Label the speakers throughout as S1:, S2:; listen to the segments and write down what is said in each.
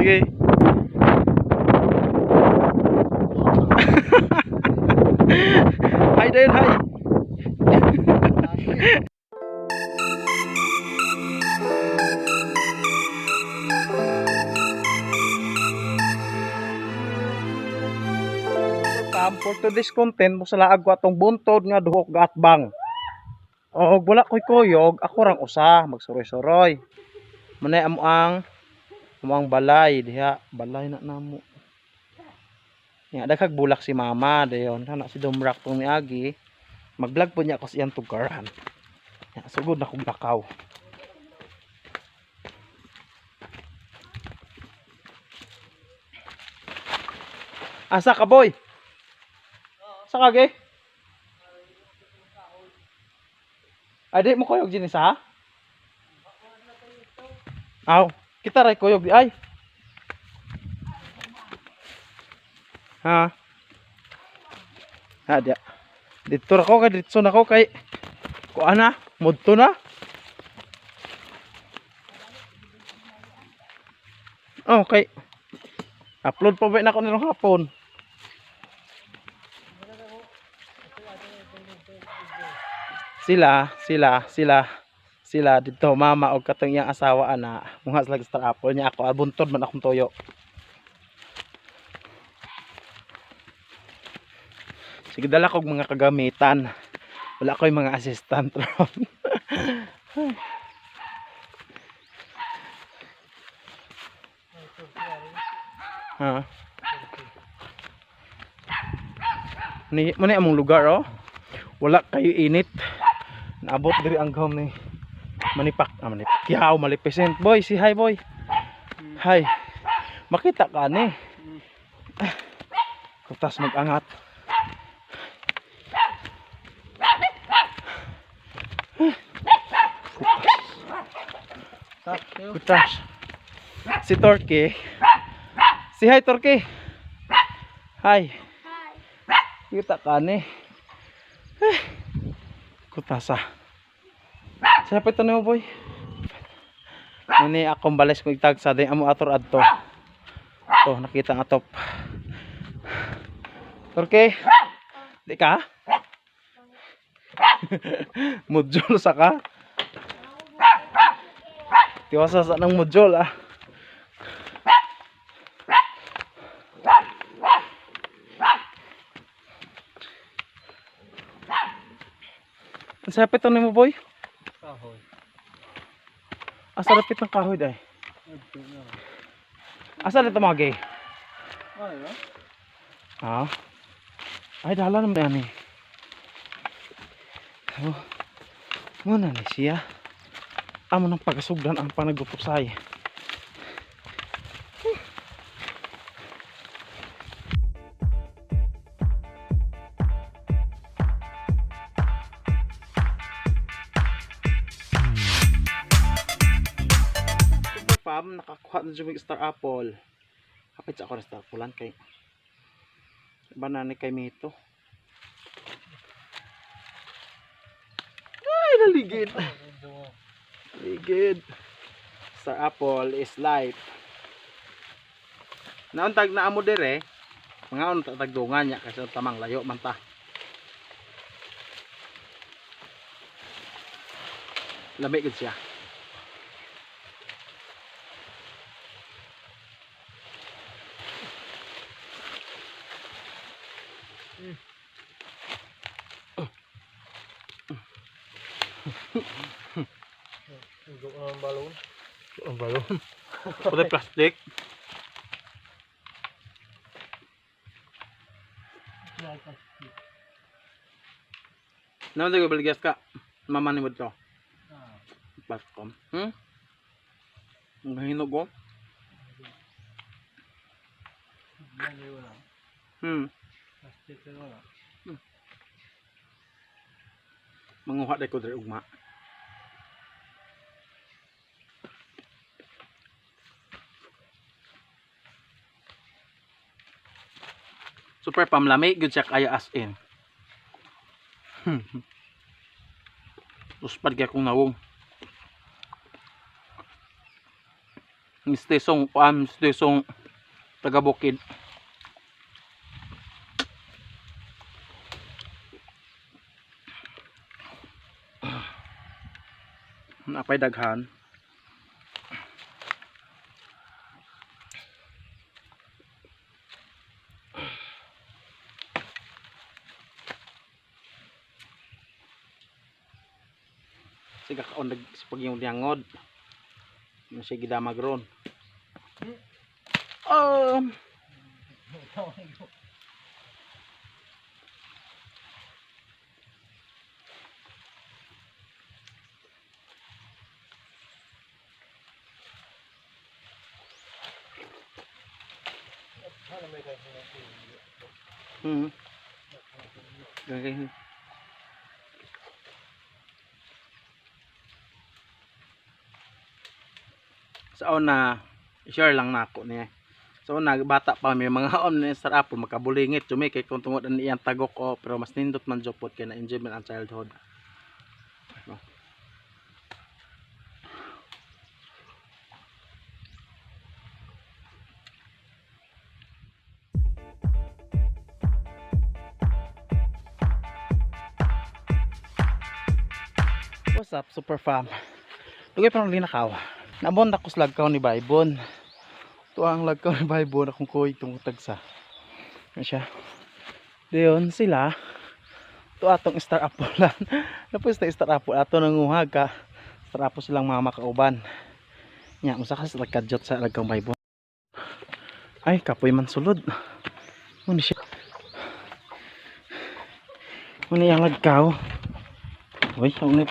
S1: sige. Hi Dayon, hi. For today's content mo sa laag ko atong buntod nga duhok gatbang. O wala ko'y kuyog, ako rang usa magsuroy-suroy. Manay amuang balay diha, balay na namo. Ya daghag bulak si mama dayon, kana si Dumrak tong miagi. Mag-vlog po niya ako sa iyang tugaran. Ya, sugod na kong lakaw. Asa ka boy? Sa kage? Ay, di mo kuyog din isa ha? Aw, kita ray kuyog di ay. Ha? Ha, dia. Dito na ko kay dito na ko kay kuan na, mudto na. Okay. Upload pa ba na ako nilong hapon? Sila dito mama og katong iyang asawa ana muha sila star apple niya ako abuntod man akong toyo. Sige dala kog mga kagamitan. Wala ko'y mga assistant ron. Ha. Ni mo ni among lugar oh. Wala kayo init. Naabot diri ang gawm ni manipak manipak. Yaw malipesent boy, si hi boy. Hi. Makita ka ni. Kutas mag-angat. Kutas. Si Torque. Si hi Torque. Hi. Kita ka ni. Kutasa. Siapa ito na mo boy? Nani akong balis kong itag sa din amo ator adto. To nakita nga top. Torque. Di ka? Mudjol sa ka? Tiwasa sa nang mudjol ah. Sa pito nimo boy? Kahoy. Asa lapit ng kahoy day? Asa dito magi? Ay, no? Ha? Ay dala naman yan eh. Oh. Muna ni siya. Amo ng pagasugdan ang panagupusay. Pam nakakuha na jud star apple. Kapit sa ako na star apple kay banana kay mito. Ay naligid. Ligid. Star apple is life. Nauntag na amo dire. Mga on tagdungan nya kasi tamang layo man ta. Lamig gid siya.
S2: Ang balon.
S1: Ang balon. Putih plastik. Naman tayo baligas ka. Mama ni mo to. Platform. Ang hinog ko.
S2: Plastik na wala.
S1: Manguha day ko dari ugma. Super pamlami gud siya kaya as in. Uspad kaya kong nawong. Mistisong taga Bukid. Napay daghan. Siga kaon nagsipag yung diangod. Masih gidamag ron. Gagay. Sa una, share lang nako niya. So bata pa may mga on ni Star Apple makabulingit jumi kay kung tungod ani iyang tagok o pero mas nindot man jopot kay na enjoy man ang childhood. No. What's up, Super Fam? Lugay pa ng linakaw. Nabon ako sa lagkaw ni Baybon. Ito ang lagkaw ni Baybon akong kuy tungutag sa. Ano siya? Diyon sila. Ito atong Star Apple lang. Napos na Star Apple. Ato nanguhag ka. Star Apple silang mga makauban. Nya, usa ka sa lagkadyot sa lagkaw Baybon. Ay, kapoy man sulod. Ano siya? Ano yung lagkaw? Uy, ang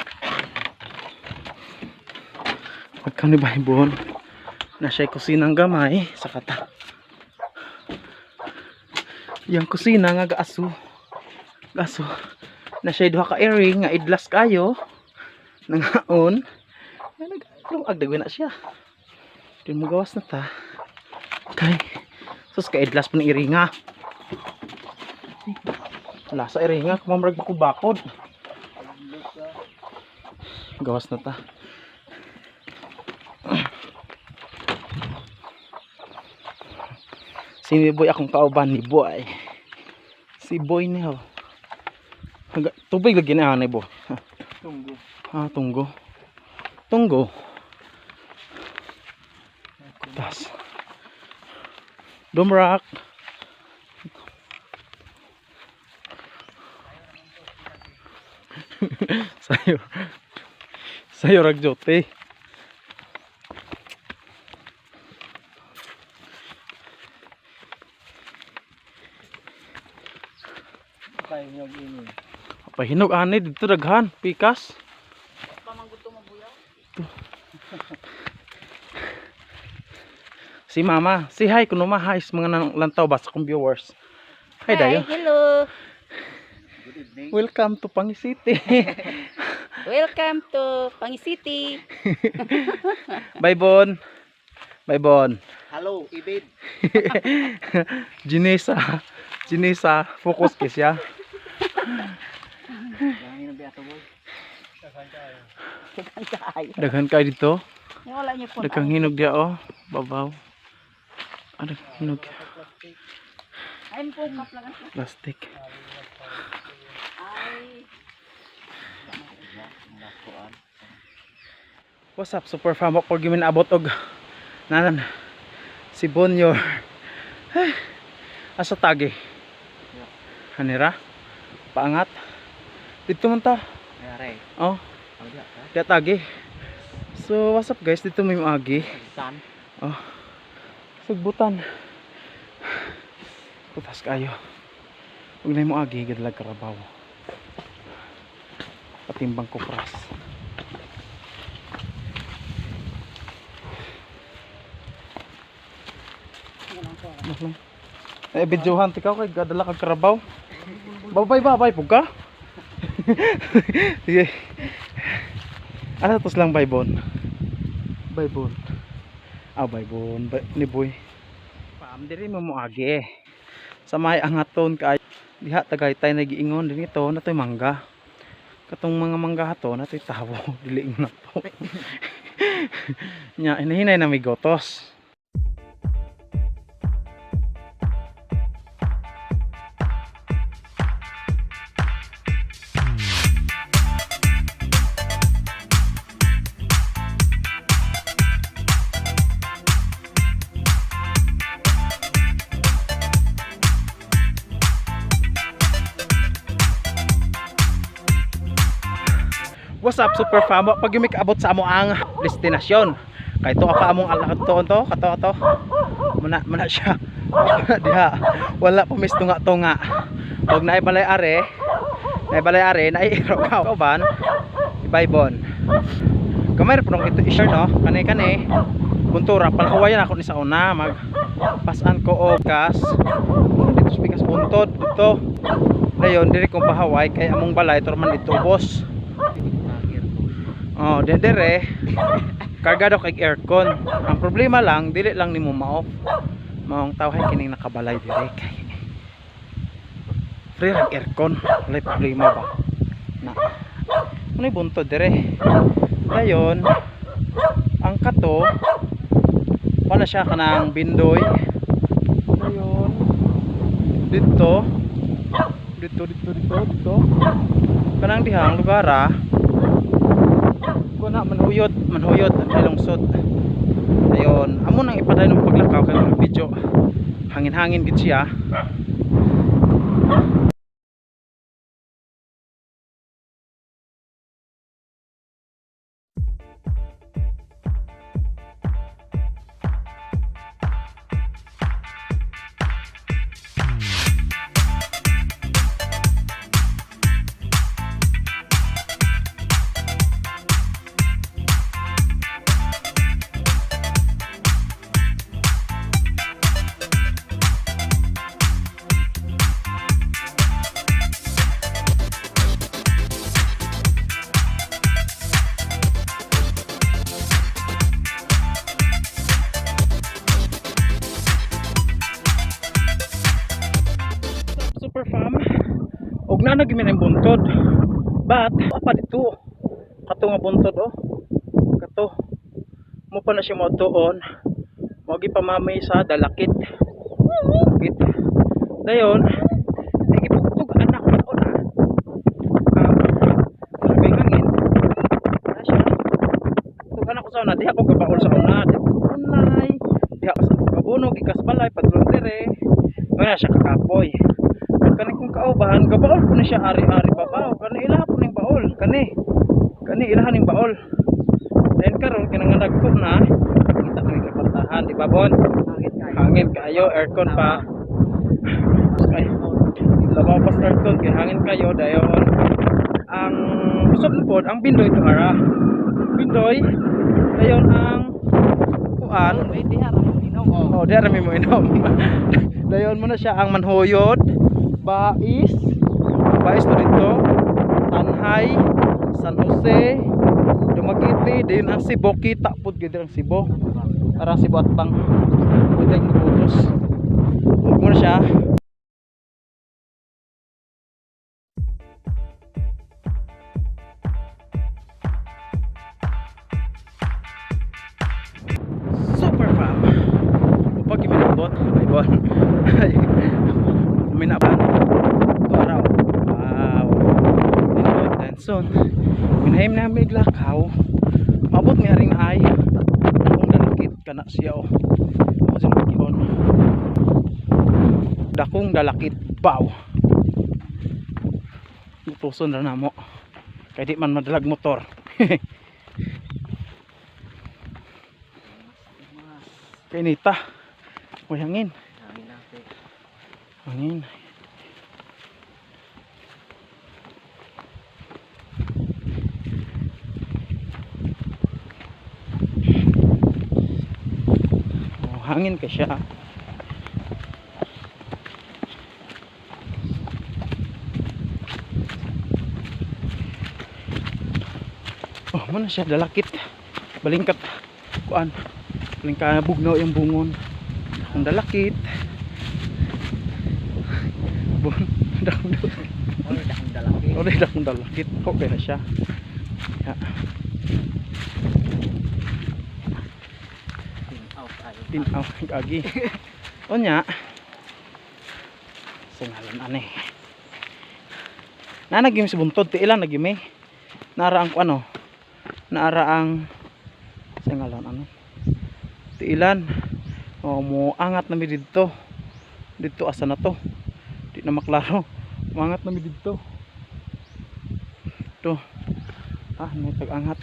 S1: lagkaw ni Baybon. Na siya kusinang gamay sa kata. Yang kusina nga gaaso. Gaso. Na siya duha ka airing nga idlas kayo. Nangaon. Nag agdagwin na siya. Di mo gawas na ta. Okay. Sus ka idlas pa ng iringa. Wala sa iringa. Kumamrag bakod. Gawas na ta. Si Boy akong kauban ni Boy. Si Boy niya. Tubig lagi na ni Boy.
S2: Tunggu.
S1: Ah, tunggo. Tunggo. Tas. Dumrak. Sayo. Sayo ragjote.
S2: Kaya nyo ini.
S1: Pahinog ani dito daghan, pikas.
S3: Pamangguto mo buyaw.
S1: Si Mama, si hi kuno ma hi sa mga lantaw ba sa kong viewers. Hi dayo.
S3: Hello.
S2: Good evening.
S1: Welcome to Pangi City.
S3: Welcome to Pangi City.
S1: Baybon. Baybon.
S2: Hello, Ibid.
S1: Jinesa, focus ka siya.
S2: Yang ini ato boy.
S1: Daghan kayo dito.
S3: Wala niyo po.
S1: Daghang hinog dia oh, babaw. Ano hinog?
S3: Ay po kaplagan.
S1: Plastic.
S3: Ay.
S1: What's up, Super Fam? Ako gimin abot og nanan si Bonyor. Asa tagi? Hanira? Paangat? Dito man ta.
S2: Ayare.
S1: Oh,
S2: Ang dia ka.
S1: dia tagi. So, what's up guys? Dito may maagi.
S2: San.
S1: Oh. Sugbutan. Putas kayo. Huwag na yung maagi, gadalag karabaw. Patimbang kupras. Eh, videohan tikaw kay gadala kag karabaw. Babay pug ka. Sige. Ano tos lang Baybon? Baybon. Ah, Baybon ni Boy. Pam diri mo moagi. Sa may angaton kay diha Tagaytay nagiingon din ito natoy mangga. Katong mga mangga hato natoy tawo dili na to. Nya hinahinay na may gotos. What's up super fam? Pag yung abot sa amo ang destinasyon. Kay to ka among alakad to kato. Muna siya. Diha. Wala pa mis tunga. Og naay balay are, naay ban ibaybon. Kamay punong ito i-share no. Kani buntura palkawayan ako ni sa una mag pasan ko og gas. Dito spikas buntod dito. Dayon diri kong bahaway kay among balay turman dito boss. Oh, dedere kargado kay aircon. Ang problema lang dili lang nimo ma-off. Maong tawhay kining nakabalay dire kay free ang aircon. Wala problema ba? Na. Ano buntod dire? Dayon ang kato wala siya kanang bindoy. Dayon dito kanang dihang lugar kuna manhuyod ang lungsod. Ayon amo nang ipaday ng paglakaw kay video hangin gid siya. Super fam og na nagimi ng buntod but apa dito kato nga buntod kato mo pa na siya motuon mo gi pamamay sa dalakit dayon nagipugtog anak ko na sabay hangin na siya tug anak ko sa una diha ko gabaol sa una diha ka sa kabunog ikas balay padulong dire wala siya kakapoy. Kani kung kaubahan gabaol ko na siya ari-ari babaw kani ilaha po ning baol kani ilahan ning baol then karon kinang nagko na kita may kapantahan di ba bon hangin kayo aircon pa ay labaw pas aircon kay hangin kayo dayon ang usab pod ang bindoy to ara bindoy dayon ang kuan diha ra mi mo inom dayon mo na siya ang manhuyod Bais to dito Tanhay, San Jose, Dumaguete, din ang Cebu kita pud gid ang Cebu. Arang Cebu Atbang. Pwede magbutos. Huwag mo na siya. Super fam. Upag iminabot, ay bon. Minaban to araw tension minahim na may lakaw mabot nga rin ay akong dalakit kana siya dakong dalakit baw utuson na mo kaya di man madalag motor kaya nita may hangin hangin ka siya mana siya dalakit balingkat kuan balingkat bugnaw yung bungon ang dalakit dakong dalakit okay na siya ya. Tinaw agi. Unya. Singalan ani. Na nagim si buntod ti ilan nagimi. Naara ang ano? Naara ang singalan ano? Ti ilan. Oh, mo angat na mi didto. Dito asa na to? Di na maklaro. Angat na mi didto. To. May tag-angat.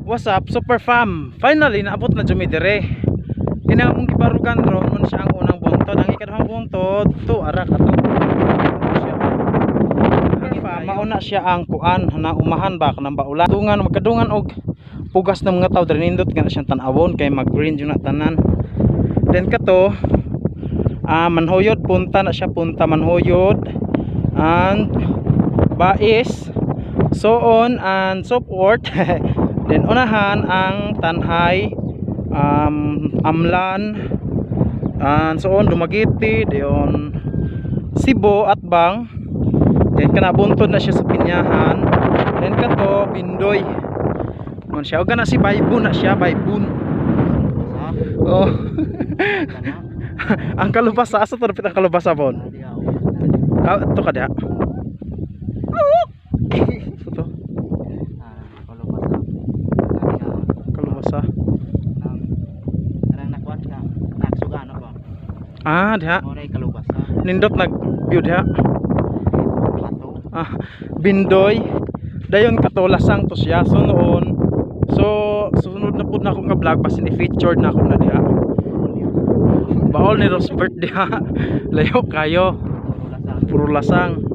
S1: What's up, Super Fam? Finally, naabot na jumi dire. Kini akong gibarugan ron man siya ang unang buntod. Ang ikaduhang buntod, to ara ka to. Mauna siya ang kuan na umahan ba kanang baulan. Tungan magkadungan og pugas ng mga tao diri nindot nga siyang tan-awon kay mag-green jud na tanan. Then kato manhoyod punta na siya, punta manhoyod and bais, so on and so forth. Then unahan ang tanhay, amlan, and so on, dumagiti, diyon Sibo at Bang. Then kanabuntod na siya sa Pinyahan. Then kato Bindoy. Mon siya og na si Baybun na siya, Baybun. Oh. Ang kalubasa asa to ang kalubasa bon. To kada. Ito. Kalubasa.
S2: Nang nakuan ka, nagsugano ba?
S1: Diha.
S2: Mo ray kalubasa.
S1: Nindot nag-view diha.
S2: Plato.
S1: Bindoy. Dayon katulasang to siya. So noon, so sunod na pud na ako nga vlog basin i-featured na ako na diha. Baol ni Rosbert diha. Layo kayo. Puro lasang.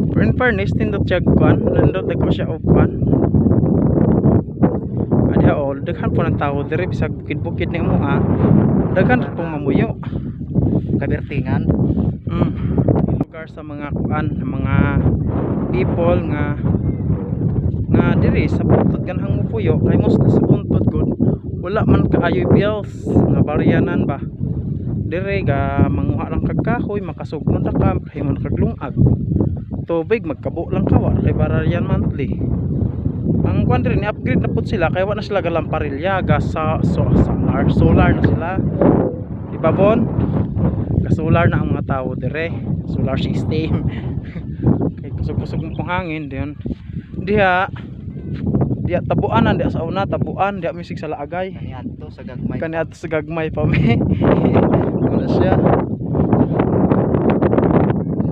S1: Pero in fairness, nindot siya kuan. Nindot ko siya og kuan. Diha all, daghan po ng tao dire bisag bukid-bukid ni mo daghan pong mamuyo.
S2: Kabirtingan.
S1: Lugar sa mga kuan, mga people nga diri sa buntod ganhang mupuyo kay most sa buntod gud wala man kaayoy bills nga baryanan ba. Dire ga manguha lang kag kahoy, makasugnod na ka, himon kag lungag. Tubig magkabo lang kawa kay baryan monthly. Ang kuan rin ni-upgrade na pud sila kay wala na sila galamparilla, solar na sila. Diba bon? Solar na ang mga tao dire, solar system. Kay kusog-kusog mo pang hangin diyon. Diha tabuanan, diha sa una tabuan, diha misig sa laagay.
S2: Kaniadto sa
S1: Kaniadto sa gagmay
S2: gagmay.
S1: pa mi. Wala siya.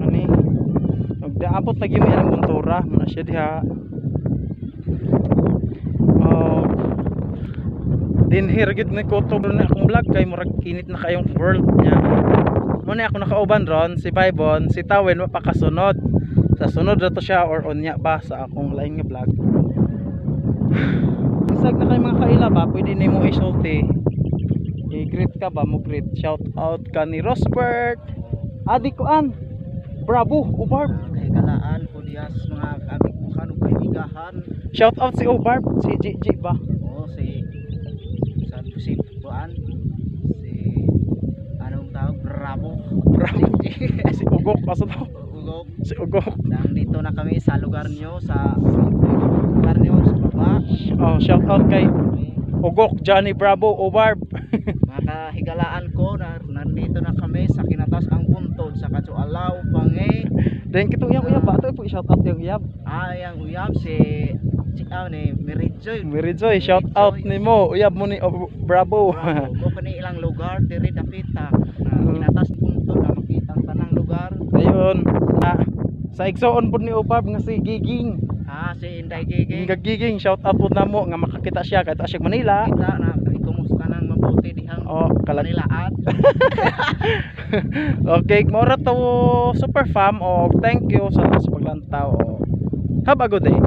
S1: Ani. Nagdaabot lagi mi ang buntura, muna siya diha. Din here gid ni kutob na akong vlog kay murag kinit na kayong world niya. Muna ako nakauban ron si Baybon, si Tawen mapakasunod. Sa sunod na to siya or unya ba sa akong lain nga vlog. Isag na kay mga kaila ba, pwede nimo isulti. I-greet ka ba mo greet. Shout out ka ni Rosbert. Adi ko an. Bravo, Ubarb.
S2: Kahigalaan po diyas mga amig mo kanong kaibigahan.
S1: Shout out si Ubarb, si Gigi ba?
S2: Oo, si Buan. Si anong tawag? Bravo.
S1: Si Ugok, asa to?
S2: Ugok.
S1: Si Ugok.
S2: Nandito na kami sa lugar nyo, sa lugar nyo sa baba.
S1: Oh, shout out kay Ugok, Johnny Bravo, Ubarb.
S2: Mga kahigalaan ko, nandito na kami sa kinatas ang buntod sa Katsualaw, Pangay.
S1: Then kitong uyab ba to po shout out yung uyab.
S2: Yang uyab si ni Mirijoy.
S1: Mirijoy, shout out nimo. Uyab mo ni Bravo.
S2: Bravo. Ko ni ilang lugar diri dapita. Kinatas buntod na makita ang tanang lugar.
S1: Ayun. Sa igsoon pud ni Ubarb nga si Giging.
S2: Si Inday Giging.
S1: Giging, shout out pud namo nga makakita siya kahit siya Manila.
S2: Kita na ikumusta nang mabuti dihang Manilaat.
S1: Okay, mora to Super Fam. Thank you sa paglantaw. Have a good day.